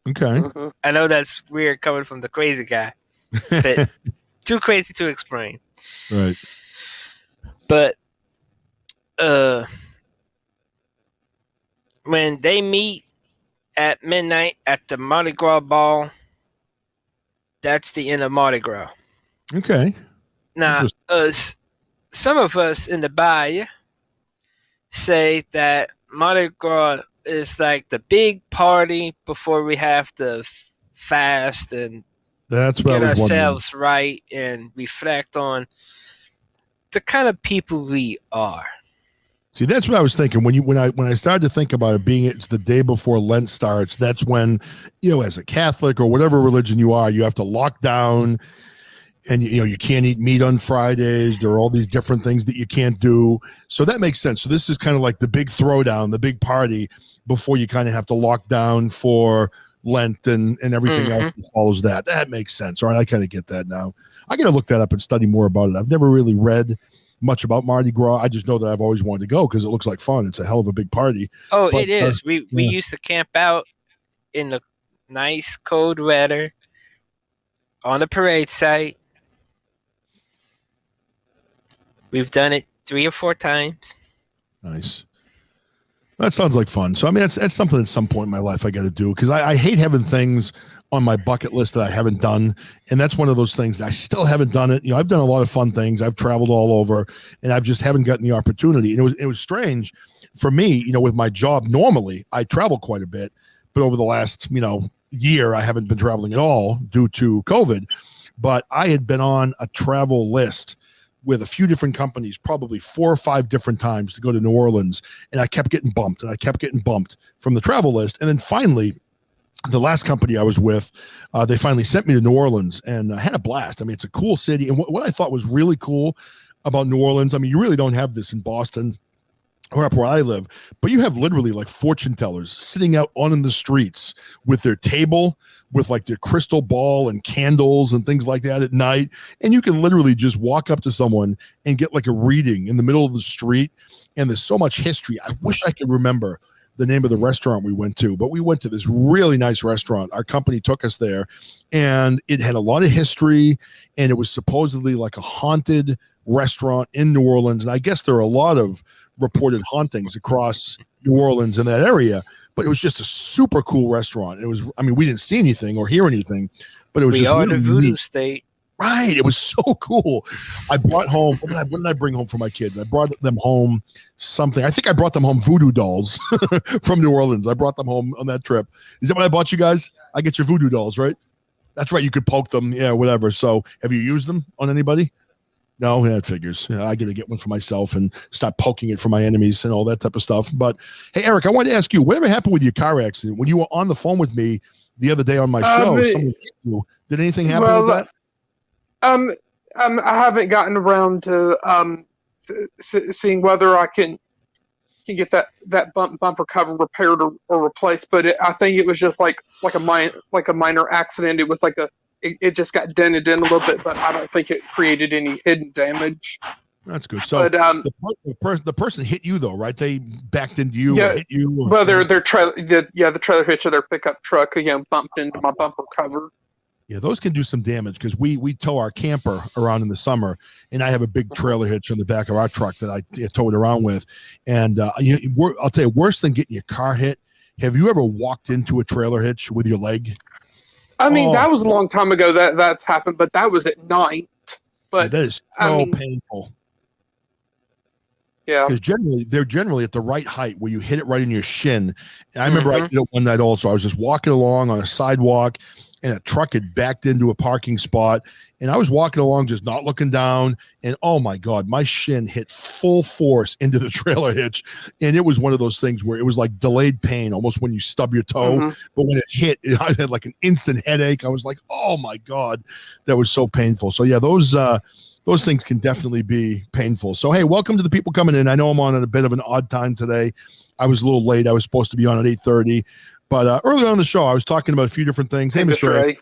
Okay. I know that's weird coming from the crazy guy, but too crazy to explain. Right. But when they meet at midnight at the Mardi Gras ball, that's the end of Mardi Gras. Okay. Now, some of us in the Bayou say that Mardi Gras is like the big party before we have to fast and that's what get I was ourselves right and reflect on the kind of people we are. See, that's what I was thinking when I started to think about it being it's the day before Lent starts. That's when, as a Catholic or whatever religion you are, you have to lock down, and you can't eat meat on Fridays. There are all these different things that you can't do. So that makes sense. So this is kind of like the big throwdown, the big party before you kind of have to lock down for Lent and everything else that follows that. That makes sense. All right, I kind of get that now. I got to look that up and study more about it. I've never really read much about Mardi Gras. I just know that I've always wanted to go because it looks like fun. It's a hell of a big party. Oh, it is. We used to camp out in the nice cold weather on the parade site. We've done it 3 or 4 times. Nice. That sounds like fun. So, I mean, that's something at some point in my life I got to do because I hate having things on my bucket list that I haven't done. And that's one of those things that I still haven't done it. I've done a lot of fun things. I've traveled all over and I've just haven't gotten the opportunity. And it was strange for me, with my job. Normally I travel quite a bit, but over the last, year, I haven't been traveling at all due to COVID, but I had been on a travel list with a few different companies, probably 4 or 5 different times to go to New Orleans. And I kept getting bumped from the travel list. And then finally, the last company I was with, they finally sent me to New Orleans and I had a blast. I mean, it's a cool city. And what I thought was really cool about New Orleans, I mean, you really don't have this in Boston or up where I live, but you have literally like fortune tellers sitting out on the streets with their table, with like their crystal ball and candles and things like that at night. And you can literally just walk up to someone and get like a reading in the middle of the street. And there's so much history. I wish I could remember the name of the restaurant we went to, but we went to this really nice restaurant. Our company took us there and it had a lot of history and it was supposedly like a haunted restaurant in New Orleans. And I guess there are a lot of reported hauntings across New Orleans in that area, but it was just a super cool restaurant. It was, I mean, we didn't see anything or hear anything, but it was just really the voodoo neat. state. Right. It was so cool. I brought home, what did I bring home for my kids? I brought them home something. I think I brought them home voodoo dolls from New Orleans. I brought them home on that trip. Is that what I bought you guys? I get your voodoo dolls, right? That's right. You could poke them. Yeah, whatever. So have you used them on anybody? No, that figures. I got to get one for myself and stop poking it for my enemies and all that type of stuff. But hey, Eric, I wanted to ask you, whatever happened with your car accident? When you were on the phone with me the other day on my show, someone hit you. Did anything happen with that? I haven't gotten around to seeing whether I can, can get that bumper cover repaired or replaced. But I think it was just like a minor accident. It was it just got dented in a little bit, but I don't think it created any hidden damage. That's good. So but, the person hit you though, right? They backed into you or hit you. Well, the trailer hitch of their pickup truck, bumped into my bumper cover. Yeah, those can do some damage because we tow our camper around in the summer, and I have a big trailer hitch on the back of our truck that I tow it around with. And I'll tell you, worse than getting your car hit. Have you ever walked into a trailer hitch with your leg? I mean, that was a long time ago that's happened, but that was at night. But yeah, that is so painful. Yeah, because they're generally at the right height where you hit it right in your shin. And I remember I did it one night also. I was just walking along on a sidewalk, and a truck had backed into a parking spot, and I was walking along just not looking down, and oh my God, my shin hit full force into the trailer hitch, and it was one of those things where it was like delayed pain, almost when you stub your toe, but when it hit, I had like an instant headache. I was like, oh my God, that was so painful. So yeah, those things can definitely be painful. So hey, welcome to the people coming in. I know I'm on at a bit of an odd time today. I was a little late. I was supposed to be on at 8:30. But earlier on the show, I was talking about a few different things. Hey, Mr. A.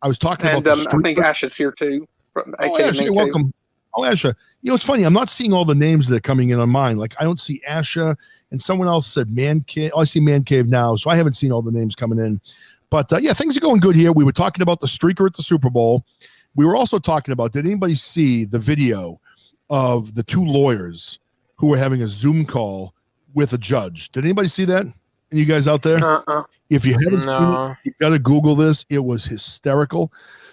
I was talking about the I think Ash is here too. Asha, welcome. Oh, Asha. It's funny. I'm not seeing all the names that are coming in on mine. Like, I don't see Asha, and someone else said Man Cave. Oh, I see Man Cave now, so I haven't seen all the names coming in. But, yeah, things are going good here. We were talking about the streaker at the Super Bowl. We were also talking about, did anybody see the video of the two lawyers who were having a Zoom call with a judge? Did anybody see that? You guys out there? If you haven't seen it, you got to Google this. It was hysterical.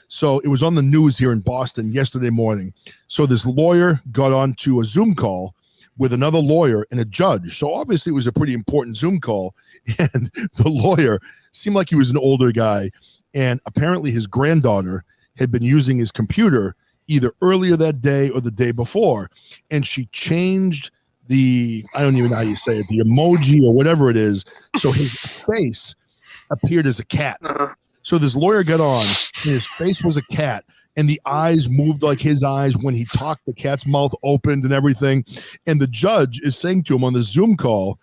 So it was on the news here in Boston yesterday morning. So this lawyer got onto a Zoom call with another lawyer and a judge. So obviously it was a pretty important Zoom call. And the lawyer seemed like he was an older guy. And apparently his granddaughter had been using his computer either earlier that day or the day before. And she changed I don't even know how you say it, the emoji or whatever it is. So his face appeared as a cat. So this lawyer got on, and his face was a cat, and the eyes moved like his eyes when he talked. The cat's mouth opened and everything. And the judge is saying to him on the Zoom call,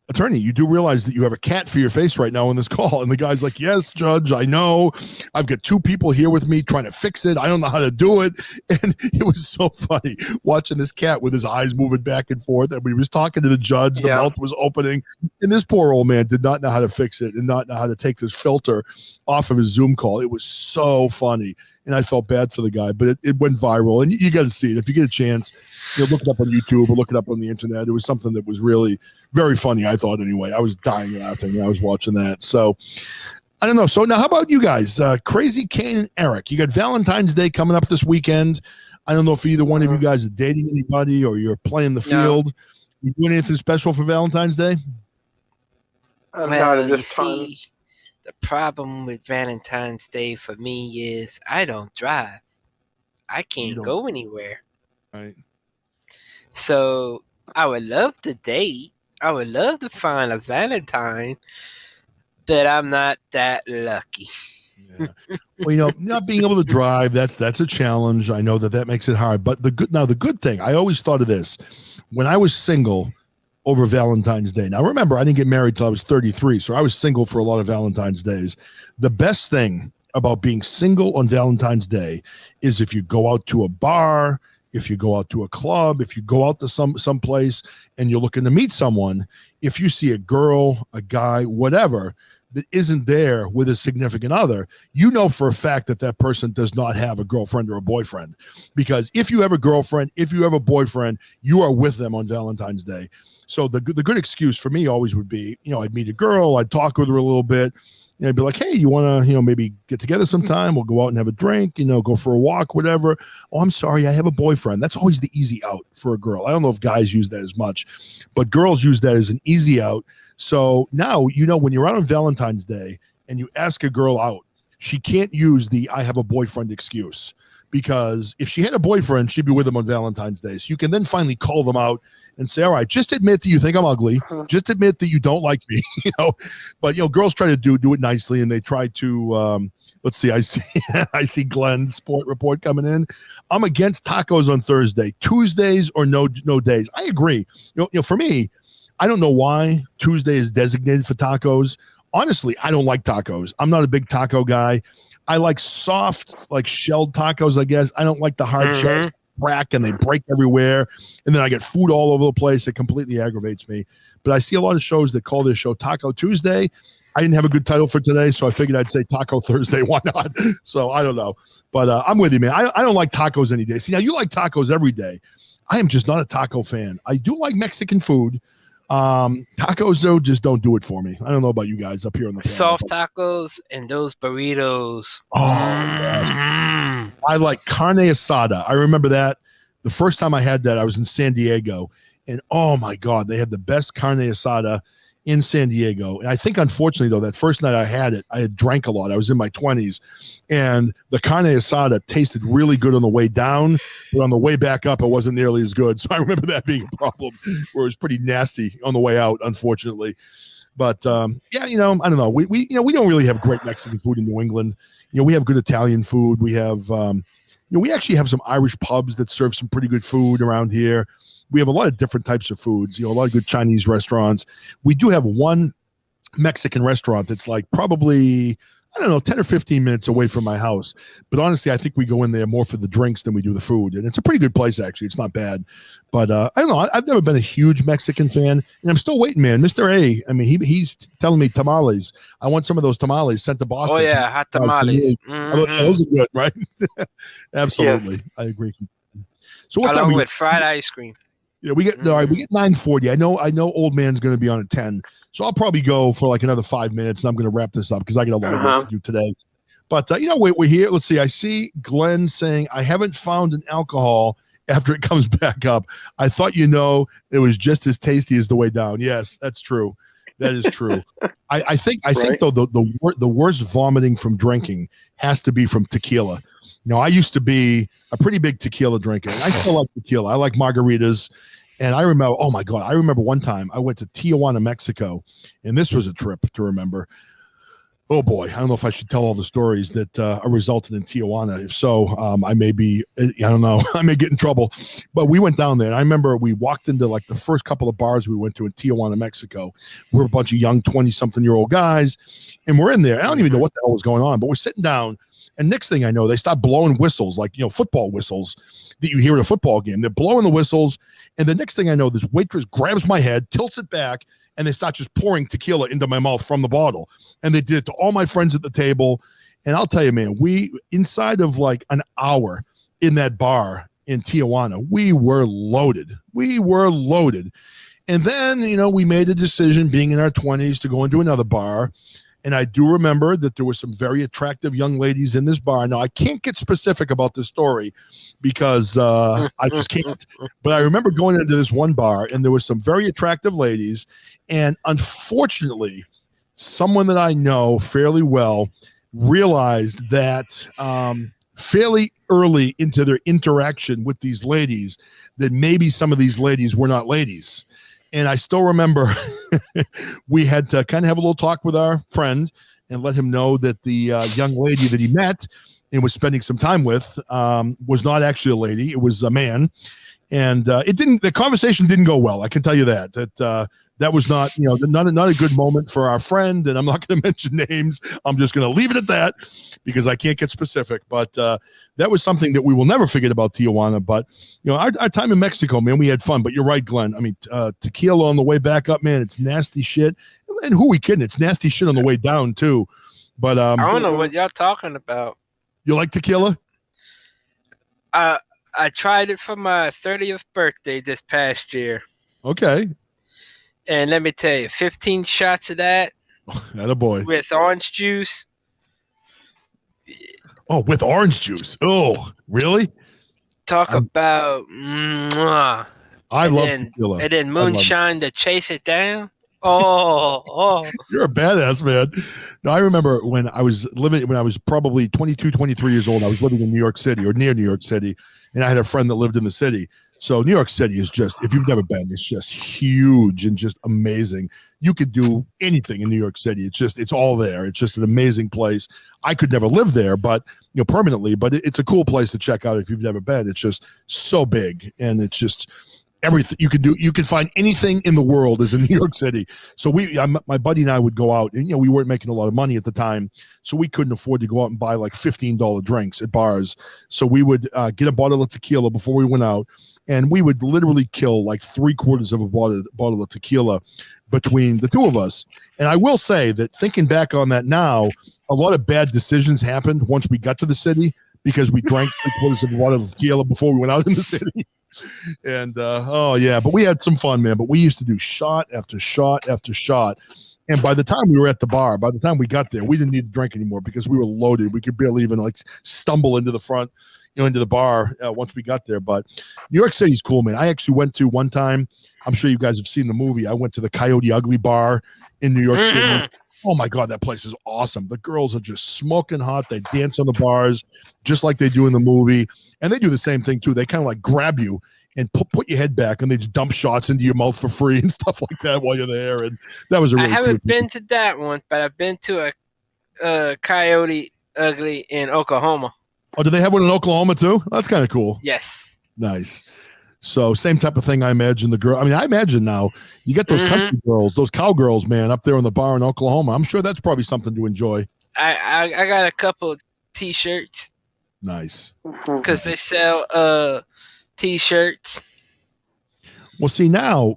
attorney, you do realize that you have a cat for your face right now on this call. And the guy's like, yes, judge, I know. I've got two people here with me trying to fix it. I don't know how to do it. And it was so funny watching this cat with his eyes moving back and forth. And when he was talking to the judge, the mouth was opening. And this poor old man did not know how to fix it and not know how to take this filter off of his Zoom call. It was so funny. And I felt bad for the guy, but it went viral. And you got to see it. If you get a chance, look it up on YouTube or look it up on the internet. It was something that was really very funny, I thought, anyway. I was dying laughing when I was watching that. So, I don't know. So, now how about you guys? Crazy Kane and Eric. You got Valentine's Day coming up this weekend. I don't know if either one of you guys are dating anybody or you're playing the field. You doing anything special for Valentine's Day? Well, you see, the problem with Valentine's Day for me is I don't drive. I can't go anywhere. Right. So I would love to date. I would love to find a Valentine, but I'm not that lucky. Yeah. Well, not being able to drive, that's a challenge. I know that makes it hard. But the good thing, I always thought of this. When I was single over Valentine's Day. Now, remember, I didn't get married till I was 33, so I was single for a lot of Valentine's Days. The best thing about being single on Valentine's Day is if you go out to a bar, if you go out to a club, if you go out to some place and you're looking to meet someone, if you see a girl, a guy, whatever, that isn't there with a significant other, you know for a fact that person does not have a girlfriend or a boyfriend. Because if you have a girlfriend, if you have a boyfriend, you are with them on Valentine's Day. So the good excuse for me always would be, I'd meet a girl, I'd talk with her a little bit, I'd be like, hey, you want to, maybe get together sometime? We'll go out and have a drink, go for a walk, whatever. Oh, I'm sorry, I have a boyfriend. That's always the easy out for a girl. I don't know if guys use that as much, but girls use that as an easy out. So now, when you're out on Valentine's Day and you ask a girl out, she can't use the I have a boyfriend excuse, because if she had a boyfriend, she'd be with him on Valentine's Day. So you can then finally call them out and say, all right, just admit that you think I'm ugly. Just admit that you don't like me, But, girls try to do it nicely, and they try to let's see. I see I see Glenn's sport report coming in. I'm against tacos on Thursday. Tuesdays or no days. I agree. For me, I don't know why Tuesday is designated for tacos. Honestly, I don't like tacos. I'm not a big taco guy. I like soft, like shelled tacos, I guess. I don't like the hard shells crack and they break everywhere. And then I get food all over the place. It completely aggravates me. But I see a lot of shows that call this show Taco Tuesday. I didn't have a good title for today, so I figured I'd say Taco Thursday. Why not? So I don't know. But I'm with you, man. I don't like tacos any day. See, now you like tacos every day. I am just not a taco fan. I do like Mexican food. Tacos, though, just don't do it for me. I don't know about you guys up here on the panel. Soft tacos and those burritos. Oh, yes. I like carne asada. I remember that. The first time I had that, I was in San Diego. And, oh, my God, they had the best carne asada in San Diego. And I think, unfortunately, though, that first night I had it, I had drank a lot. I was in my 20s. And the carne asada tasted really good on the way down. But on the way back up, it wasn't nearly as good. So I remember that being a problem where it was pretty nasty on the way out, unfortunately. But, yeah, I don't know. We don't really have great Mexican food in New England. We have good Italian food. We have, we actually have some Irish pubs that serve some pretty good food around here. We have a lot of different types of foods, a lot of good Chinese restaurants. We do have one Mexican restaurant that's like probably, 10 or 15 minutes away from my house. But honestly, I think we go in there more for the drinks than we do the food. And it's a pretty good place, actually. It's not bad. But I don't know. I've never been a huge Mexican fan. And I'm still waiting, man. Mr. A, I mean, he's telling me tamales. I want some of those tamales sent to Boston. Oh, yeah, hot tamales. Those are good, right? Absolutely. Yes. I agree. So what time with fried ice cream. Yeah, we get all right. We get 9:40. I know old man's going to be on at 10, so I'll probably go for like another 5 minutes, and I'm going to wrap this up because I got a lot of work to do today. But we're here. Let's see. I see Glenn saying I haven't found an alcohol after it comes back up. I thought it was just as tasty as the way down. Yes, that's true. That is true. I think though the worst vomiting from drinking has to be from tequila. I used to be a pretty big tequila drinker, and I still like tequila. I like margaritas, and I remember one time I went to Tijuana, Mexico, and this was a trip to remember. Oh, boy, I don't know if I should tell all the stories that are resulted in Tijuana. If so, I may get in trouble. But we went down there, and I remember we walked into like the first couple of bars we went to in Tijuana, Mexico. We're a bunch of young 20-something-year-old guys, and we're in there. I don't even know what the hell was going on, but we're sitting down. And next thing I know, they start blowing whistles, like, football whistles that you hear at a football game. They're blowing the whistles. And the next thing I know, this waitress grabs my head, tilts it back, and they start just pouring tequila into my mouth from the bottle. And they did it to all my friends at the table. And I'll tell you, man, inside of like an hour in that bar in Tijuana, we were loaded. And then, we made a decision being in our 20s to go into another bar. And I do remember that there were some very attractive young ladies in this bar. Now, I can't get specific about this story because I just can't. But I remember going into this one bar, and there were some very attractive ladies. And unfortunately, someone that I know fairly well realized that fairly early into their interaction with these ladies that maybe some of these ladies were not ladies. And I still remember we had to kind of have a little talk with our friend and let him know that the young lady that he met and was spending some time with was not actually a lady. It was a man. And the conversation didn't go well. I can tell you that was not a good moment for our friend. And I'm not going to mention names. I'm just going to leave it at that because I can't get specific. But that was something that we will never forget about Tijuana. But, our time in Mexico, man, we had fun. But you're right, Glenn. I mean, tequila on the way back up, man, it's nasty shit. And who are we kidding? It's nasty shit on the way down, too. But I don't know what y'all talking about. You like tequila? I tried it for my 30th birthday this past year. Okay. And let me tell you, 15 shots of that. Attaboy. With orange juice. Oh, with orange juice. Oh, really? Talk about. I love tequila. And then moonshine to chase it down. Oh. You're a badass, man. No, I remember when I was probably 22, 23 years old. I was living in New York City or near New York City, and I had a friend that lived in the city. So New York City is just, if you've never been, it's just huge and just amazing. You could do anything in New York City. It's all there. It's just an amazing place. I could never live there, but permanently, but it's a cool place to check out if you've never been. It's just so big, and it's just everything you can do. You can find anything in the world is in New York City. So my buddy and I would go out, and we weren't making a lot of money at the time, so we couldn't afford to go out and buy like $15 drinks at bars. So we would get a bottle of tequila before we went out, and we would literally kill like 3/4 of a bottle of tequila between the two of us. And I will say that thinking back on that now, a lot of bad decisions happened once we got to the city because we drank 3/4 of a bottle of tequila before we went out in the city. And but we had some fun, man. But we used to do shot after shot after shot. And by the time we were at the bar, by the time we got there, we didn't need to drink anymore because we were loaded. We could barely even like stumble into the front, into the bar once we got there. But New York City's cool, man. I actually went to one time. I'm sure you guys have seen the movie. I went to the Coyote Ugly bar in New York City. Oh my God, that place is awesome. The girls are just smoking hot. They dance on the bars just like they do in the movie. And they do the same thing too. They kind of like grab you and put your head back, and they just dump shots into your mouth for free and stuff like that while you're there. And that was a really I haven't been to that one, but I've been to a Coyote Ugly in Oklahoma. Oh, do they have one in Oklahoma too? That's kind of cool. Yes. Nice. So same type of thing, I imagine. I imagine now you get those country girls, those cowgirls, man, up there in the bar in Oklahoma. I'm sure that's probably something to enjoy. I got a couple of T-shirts. Nice. Because they sell T-shirts. Well, see, now,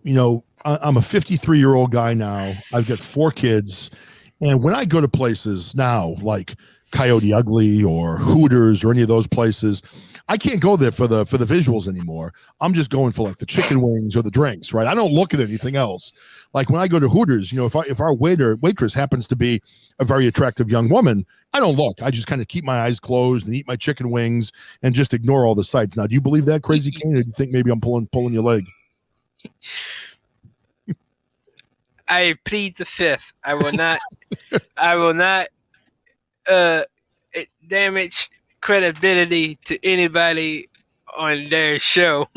I'm a 53-year-old guy now. I've got 4 kids. And when I go to places now, like Coyote Ugly or Hooters or any of those places, I can't go there for the visuals anymore. I'm just going for like the chicken wings or the drinks, right? I don't look at anything else. Like when I go to Hooters, if our waitress happens to be a very attractive young woman, I don't look. I just kind of keep my eyes closed and eat my chicken wings and just ignore all the sights. Now, do you believe that, Crazy Kane, or do you think maybe I'm pulling your leg? I plead the fifth. I will not. I will not damage credibility to anybody on their show.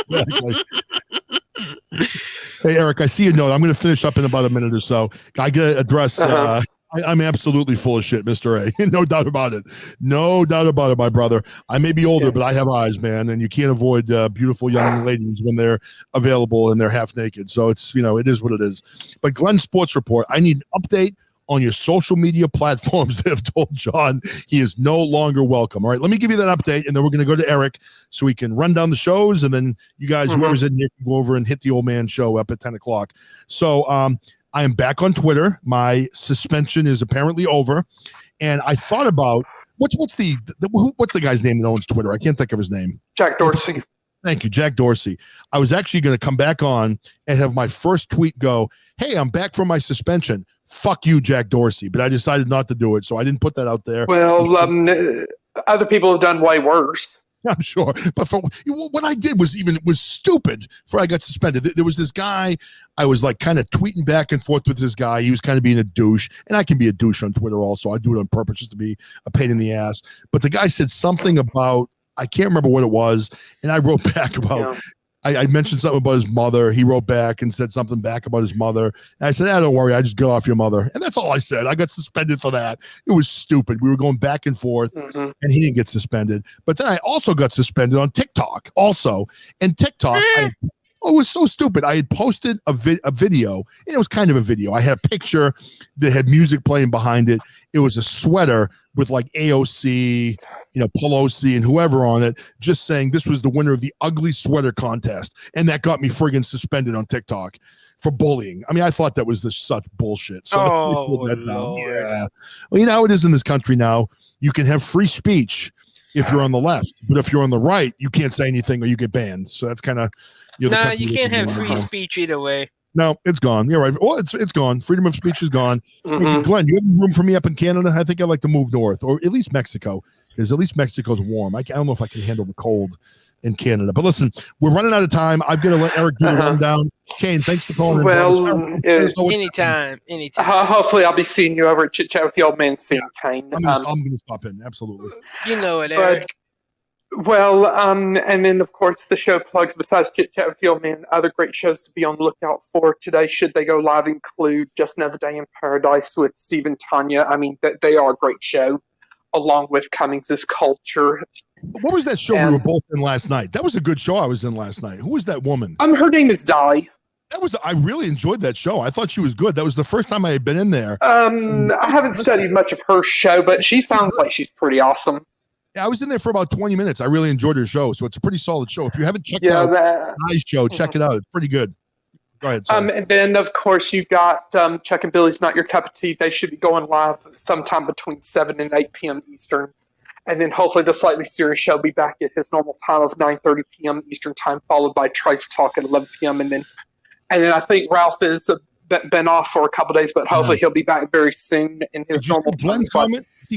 Exactly. Hey, Eric, I see a note. I'm going to finish up in about a minute or so. I got to address. I'm absolutely full of shit, Mr. A. No doubt about it. No doubt about it, my brother. I may be older, but I have eyes, man, and you can't avoid beautiful young ladies when they're available and they're half naked. So it's, it is what it is. But Glenn Sports Report, I need an update on your social media platforms that have told John he is no longer welcome. All right, let me give you that update, and then we're going to go to Eric so he can run down the shows, and then you guys, whoever's in here, can go over and hit the old man show up at 10 o'clock. So I am back on Twitter. My suspension is apparently over, and I thought about what's the guy's name that owns Twitter? I can't think of his name. Jack Dorsey. Thank you, Jack Dorsey. I was actually going to come back on and have my first tweet go, "Hey, I'm back from my suspension. Fuck you, Jack Dorsey." But I decided not to do it, so I didn't put that out there. Well, other people have done way worse. I'm sure, but what I did was stupid. Before I got suspended, there was this guy. I was like kind of tweeting back and forth with this guy. He was kind of being a douche, and I can be a douche on Twitter also. I do it on purpose just to be a pain in the ass. But the guy said something about, I can't remember what it was, and I wrote back about. I mentioned something about his mother. He wrote back and said something back about his mother. And I said, don't worry. I just got off your mother. And that's all I said. I got suspended for that. It was stupid. We were going back and forth, and he didn't get suspended. But then I also got suspended on TikTok also. And TikTok, it was so stupid. I had posted a video, and it was kind of a video. I had a picture that had music playing behind it. It was a sweater with like AOC, Pelosi and whoever on it, just saying this was the winner of the ugly sweater contest. And that got me friggin' suspended on TikTok for bullying. I mean, I thought that was such bullshit. So that down. Yeah. Well, how it is in this country now. You can have free speech if you're on the left, but if you're on the right, you can't say anything or you get banned. So that's kind of. No, you can't have free speech either way. No, it's gone. You're right. Well, it's gone. Freedom of speech is gone. Hey, Glenn, you have room for me up in Canada? I think I'd like to move north, or at least Mexico, because at least Mexico's warm. I don't know if I can handle the cold in Canada. But listen, we're running out of time. I've got to let Eric do the rundown. Kane, thanks for calling. Anytime. Hopefully, I'll be seeing you over at Chit Chat with the Old Man soon, Kane. I'm going to stop in. Absolutely. You know it, Eric. Well, and then, of course, the show plugs, besides Chit Chat with the Old Man, other great shows to be on the lookout for today, should they go live, include Just Another Day in Paradise with Steve and Tanya. I mean, they are a great show, along with Cummings' Culture. What was that show we were both in last night? That was a good show I was in last night. Who was that woman? Her name is Di. I really enjoyed that show. I thought she was good. That was the first time I had been in there. I haven't studied much of her show, but she sounds like she's pretty awesome. Yeah, I was in there for about 20 minutes. I really enjoyed her show, so it's a pretty solid show. If you haven't checked out Di's show, check it out. It's pretty good. Go ahead. And then, of course, you've got Chuck and Billy's Not Your Cup of Tea. They should be going live sometime between 7 and 8 p.m. Eastern. And then hopefully the Slightly Serious Show will be back at his normal time of 9:30 p.m. Eastern time, followed by Trice Talk at 11 p.m. And then I think Ralph has been off for a couple of days, but hopefully he'll be back very soon in his normal time.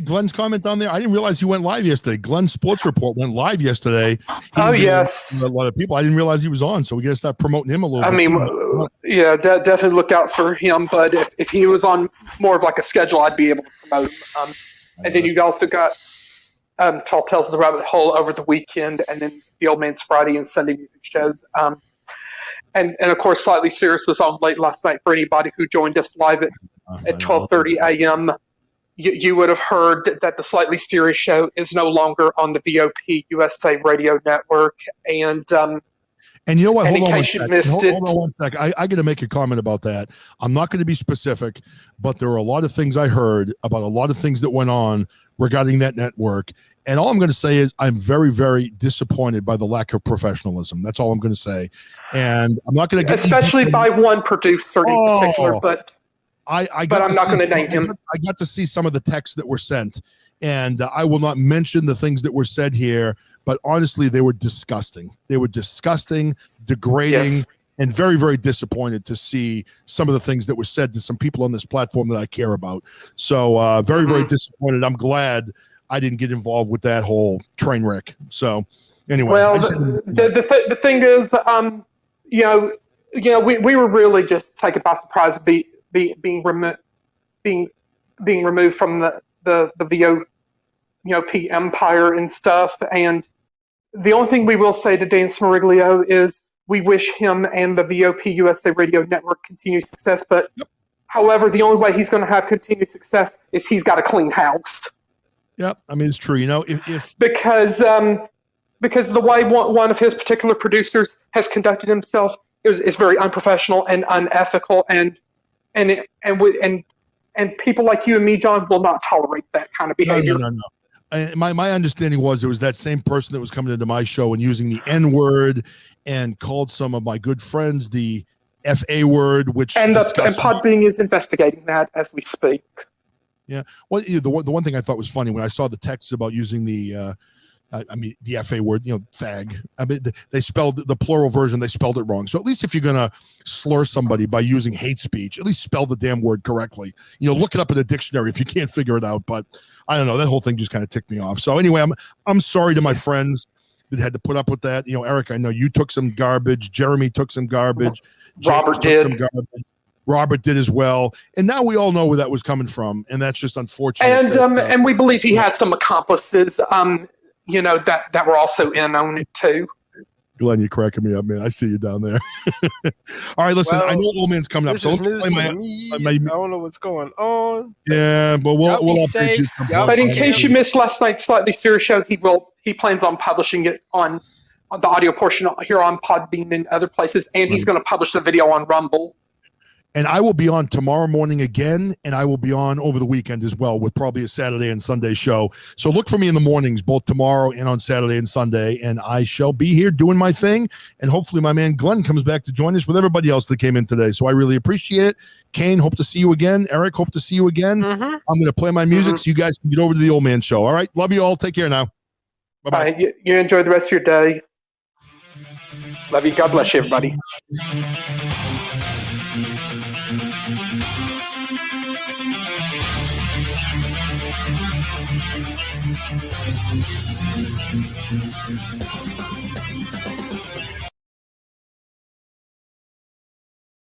Glenn's comment on there. I didn't realize he went live yesterday. Glenn's Sports Report went live yesterday. Yes. A lot of people. I didn't realize he was on, so we got to start promoting him a little bit. I mean, definitely look out for him. But if he was on more of like a schedule, I'd be able to promote him. And then you've also got Tall Tales of the Rabbit Hole over the weekend, and then the Old Man's Friday and Sunday music shows. And of course, Slightly Serious was on late last night for anybody who joined us live at 12:30 a.m. You would have heard that the Slightly Serious Show is no longer on the VOP USA Radio Network. And you know what? Hold on one sec. I got to make a comment about that. I'm not going to be specific, but there are a lot of things I heard about a lot of things that went on regarding that network. And all I'm going to say is I'm very, very disappointed by the lack of professionalism. That's all I'm going to say. And I'm not going to get especially by one producer in particular, but I'm not going to name him. I got to see some of the texts that were sent, and I will not mention the things that were said here, but honestly, they were disgusting. They were disgusting, degrading, and very, very disappointed to see some of the things that were said to some people on this platform that I care about. So very, very disappointed. I'm glad I didn't get involved with that whole train wreck. So anyway. Well, the thing is, we were really just taken by surprise being removed from the VOP empire and stuff. And the only thing we will say to Dan Smariglio is we wish him and the VOP USA Radio Network continued success. But however, the only way he's going to have continued success is he's got a clean house. Yep, I mean it's true. If because the way one of his particular producers has conducted himself is very unprofessional and unethical, and people like you and me, John, will not tolerate that kind of behavior. No. My understanding was it was that same person that was coming into my show and using the N-word and called some of my good friends the FA word, which and Podbean is investigating that as we speak. Yeah. Well, the one thing I thought was funny when I saw the text about using the FA word, fag. I mean, they spelled the plural version. They spelled it wrong. So at least if you're gonna slur somebody by using hate speech, at least spell the damn word correctly. Look it up in a dictionary if you can't figure it out. But I don't know. That whole thing just kind of ticked me off. So anyway, I'm sorry to my friends that had to put up with that. Eric, I know you took some garbage. Jeremy took some garbage. Robert did some garbage. Robert did as well, and now we all know where that was coming from, and that's just unfortunate. And we believe he had some accomplices, that were also in on it too. Glenn, you're cracking me up, man. I see you down there. All right, listen. I know Old Man's coming up, so I don't know what's going on. Yeah, but we'll update you. But in case you missed last night's Slightly Serious Show, he plans on publishing it on the audio portion here on Podbean and other places, and he's going to publish the video on Rumble. And I will be on tomorrow morning again, and I will be on over the weekend as well with probably a Saturday and Sunday show. So look for me in the mornings, both tomorrow and on Saturday and Sunday, and I shall be here doing my thing. And hopefully my man Glenn comes back to join us with everybody else that came in today. So I really appreciate it. Kane, hope to see you again. Eric, hope to see you again. I'm going to play my music so you guys can get over to the Old Man Show. All right? Love you all. Take care now. Bye-bye. Bye. You enjoy the rest of your day. Love you. God bless you, everybody.